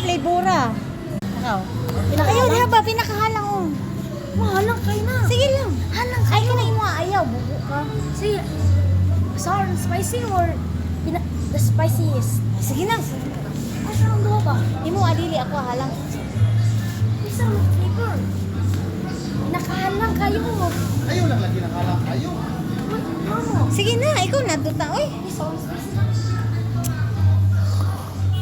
flavora. Ikaw. Ayaw na ba? Pinakahalang oh. Mahalang kayo na. Sige lang. Halang Ay, kayo. kinain mo ayaw. Bubo ka. Sige. Sour and spicy or the spiciest? Sige na. Ano ang duha ba? Imo adili ako halang. Isang flavor. Pinakahalang kayo. Ayaw lang lagi nakalang kayo. Ano? Sige na, ikaw na tuta. Oy. Sour and spicy.